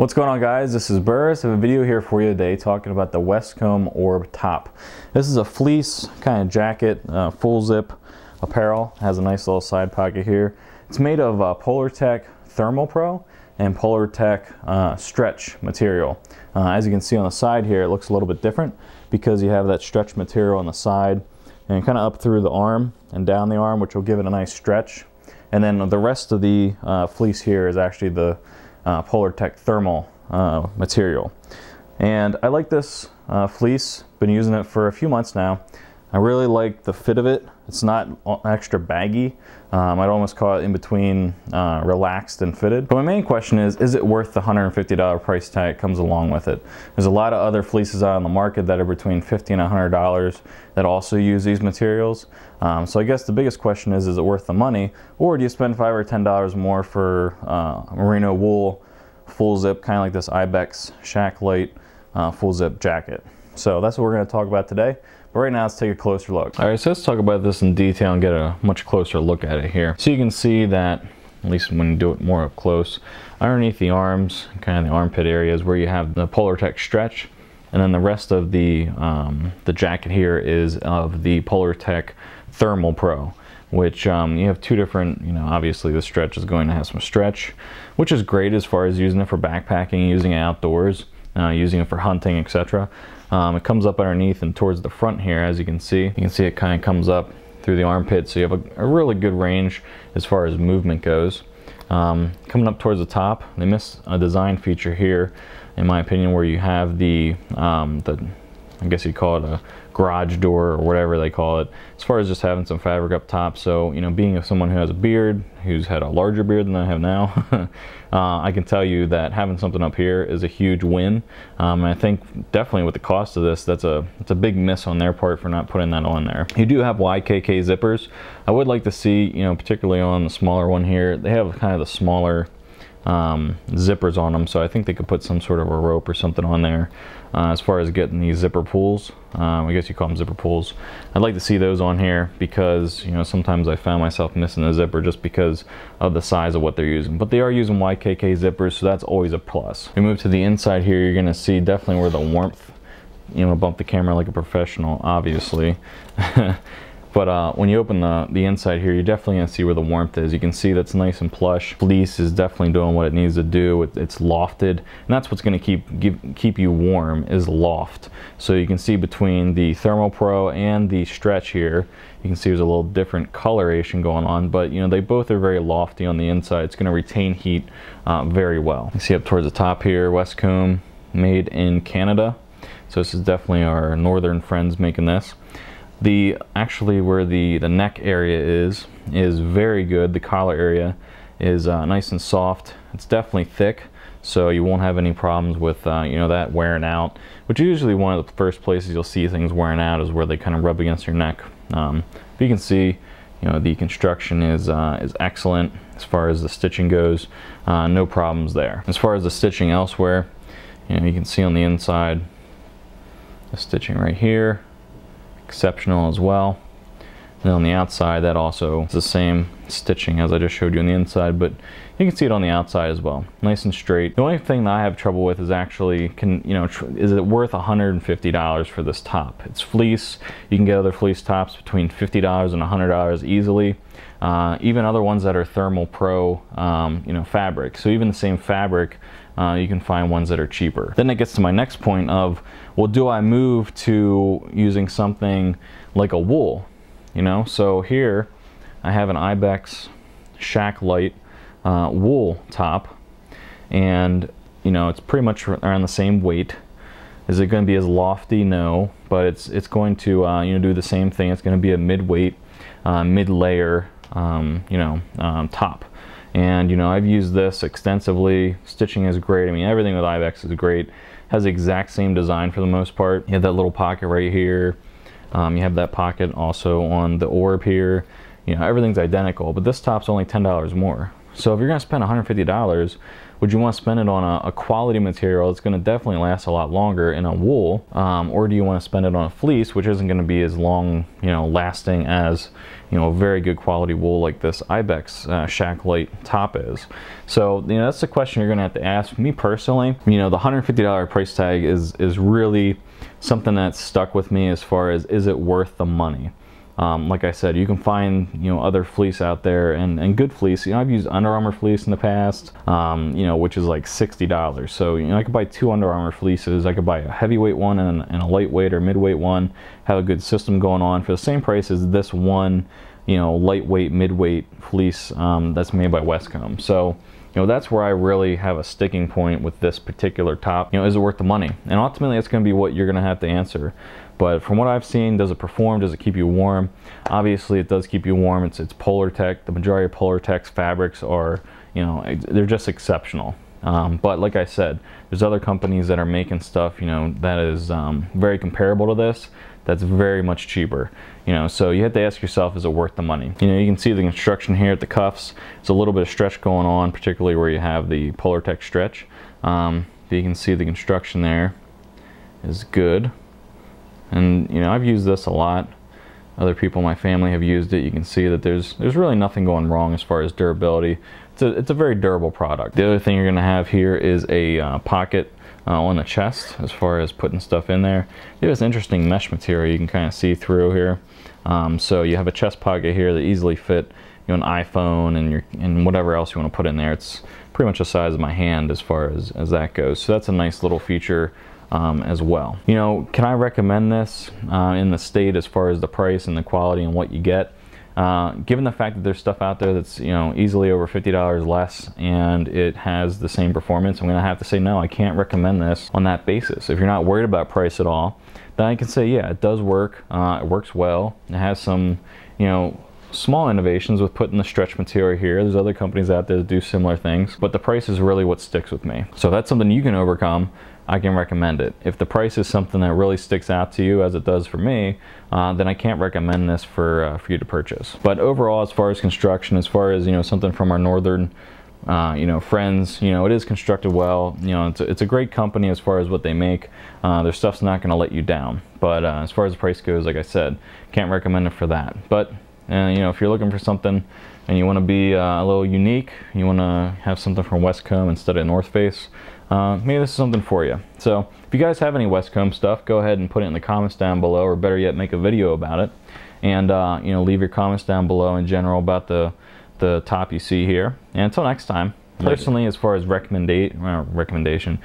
What's going on, guys? This is Berz. I have a video here for you today talking about the Westcomb Orb top. This is a fleece kind of jacket, full zip apparel. It has a nice little side pocket here. It's made of Polartec Thermal Pro and Polartec Stretch material. As you can see on the side here, it looks a little bit different because you have that stretch material on the side and kind of up through the arm and down the arm, which will give it a nice stretch. And then the rest of the fleece here is actually the Polartec thermal material. And I like this fleece. Been using it for a few months now. I really like the fit of it. It's not extra baggy. I'd almost call it in between relaxed and fitted. But my main question is it worth the $150 price tag that comes along with it? There's a lot of other fleeces out on the market that are between $50 and $100 that also use these materials. So I guess the biggest question is it worth the money? Or do you spend $5 or $10 more for merino wool, full zip, kind of like this Ibex Shak Lite full zip jacket? So that's what we're going to talk about today. But right now, let's take a closer look. All right, so let's talk about this in detail and get a much closer look at it here. So you can see that, at least when you do it more up close, underneath the arms, kind of the armpit areas where you have the Polartec Stretch, and then the rest of the jacket here is of the Polartec Thermal Pro, which you have two different, obviously the Stretch is going to have some stretch, which is great as far as using it for backpacking, using it outdoors, using it for hunting, etc. It comes up underneath and towards the front here, as you can see. You can see it kind of comes up through the armpit, so you have a really good range as far as movement goes. Coming up towards the top, they missed a design feature here, in my opinion, where you have the I guess you'd call it a garage door or whatever they call it, as far as just having some fabric up top. So, being someone who has a beard, who's had a larger beard than I have now, I can tell you that having something up here is a huge win. And I think definitely with the cost of this, it's a big miss on their part for not putting that on there. You do have Ykk Zippers. I would like to see, particularly on the smaller one here, they have kind of the smaller zippers on them, so I think they could put some sort of a rope or something on there as far as getting these zipper pulls. I guess you call them zipper pulls. I'd like to see those on here because sometimes I found myself missing a zipper just because of the size of what they're using, but they are using Ykk zippers, so that's always a plus. We move to the inside here, you're gonna see definitely where the warmth, bump the camera like a professional, obviously. But when you open the inside here, you're definitely going to see where the warmth is. You can see that's nice and plush. Fleece is definitely doing what it needs to do. It's lofted, and that's what's going to keep you warm, is loft. So you can see between the Thermal Pro and the Stretch here, you can see there's a little different coloration going on, but they both are very lofty on the inside. It's going to retain heat very well. You see up towards the top here, Westcomb, made in Canada. So this is definitely our northern friends making this. Actually where the neck area is very good. The collar area is nice and soft. It's definitely thick, so you won't have any problems with that wearing out, which is usually one of the first places you'll see things wearing out, is where they kind of rub against your neck. But you can see the construction is excellent as far as the stitching goes. No problems there. As far as the stitching elsewhere, you can see on the inside the stitching right here, exceptional as well. And then on the outside, that also is the same stitching as I just showed you on the inside, but you can see it on the outside as well, nice and straight. The only thing that I have trouble with is actually, is it worth $150 for this top? It's fleece. You can get other fleece tops between $50 and $100 easily. Even other ones that are Thermal Pro, fabric. So even the same fabric, you can find ones that are cheaper. Then it gets to my next point of, well, do I move to using something like a wool? So here I have an Ibex Shak Lite wool top, and it's pretty much around the same weight. Is it going to be as lofty? No, but it's going to do the same thing. It's going to be a midweight, mid-layer top. And I've used this extensively. Stitching is great. I mean, everything with Ibex is great. Has the exact same design for the most part. You have that little pocket right here. You have that pocket also on the Orb here. Everything's identical, but this top's only $10 more. So if you're gonna spend $150, would you want to spend it on a quality material that's going to definitely last a lot longer in a wool, or do you want to spend it on a fleece, which isn't going to be as long, lasting as you know, a very good quality wool like this Ibex Shak Lite top is. So, you know, that's the question you're gonna have to ask. Me personally, you know, the $150 price tag is really something that's stuck with me as far as, is it worth the money? Like I said, you can find, you know, other fleece out there and good fleece. You know, I've used Under Armour fleece in the past, you know, which is like $60. So, you know, I could buy 2 Under Armour fleeces. I could buy a heavyweight one and a lightweight or midweight one, have a good system going on for the same price as this one, you know, lightweight, midweight fleece that's made by Westcomb. So, you know, that's where I really have a sticking point with this particular top. You know, is it worth the money? And ultimately, it's going to be what you're going to have to answer. But from what I've seen, does it perform? Does it keep you warm? Obviously, it does keep you warm. It's Polartec. The majority of Polartec's fabrics are, you know, they're just exceptional. But like I said, there's other companies that are making stuff, you know, that is very comparable to this, that's very much cheaper. You know, so you have to ask yourself, is it worth the money? You know, you can see the construction here at the cuffs. There's a little bit of stretch going on, particularly where you have the Polartec Stretch. But you can see the construction there is good. And, you know, I've used this a lot. Other people in my family have used it. You can see that there's really nothing going wrong as far as durability. It's a very durable product. The other thing you're gonna have here is a pocket on the chest as far as putting stuff in there. It has interesting mesh material you can kind of see through here. So you have a chest pocket here that easily fit, you know, an iPhone and whatever else you want to put in there. It's pretty much the size of my hand as far as that goes. So that's a nice little feature as well. You know, can I recommend this in the state as far as the price and the quality and what you get? Given the fact that there's stuff out there that's, you know, easily over $50 less and it has the same performance, I'm gonna have to say no, I can't recommend this on that basis. If you're not worried about price at all, then I can say yeah, it does work. It works well. It has some, you know, small innovations with putting the stretch material here. There's other companies out there that do similar things, but the price is really what sticks with me. So if that's something you can overcome, I can recommend it. If the price is something that really sticks out to you, as it does for me, then I can't recommend this for you to purchase. But overall, as far as construction, as far as, you know, something from our northern you know, friends, you know, it is constructed well. You know, it's a great company as far as what they make. Their stuff's not going to let you down. But as far as the price goes, like I said, can't recommend it for that. But you know, if you're looking for something and you want to be a little unique, you want to have something from Westcomb instead of North Face, maybe this is something for you. So if you guys have any Westcomb stuff, go ahead and put it in the comments down below, or better yet, make a video about it. And you know, leave your comments down below in general about the top you see here. And until next time, personally, as far as recommendation,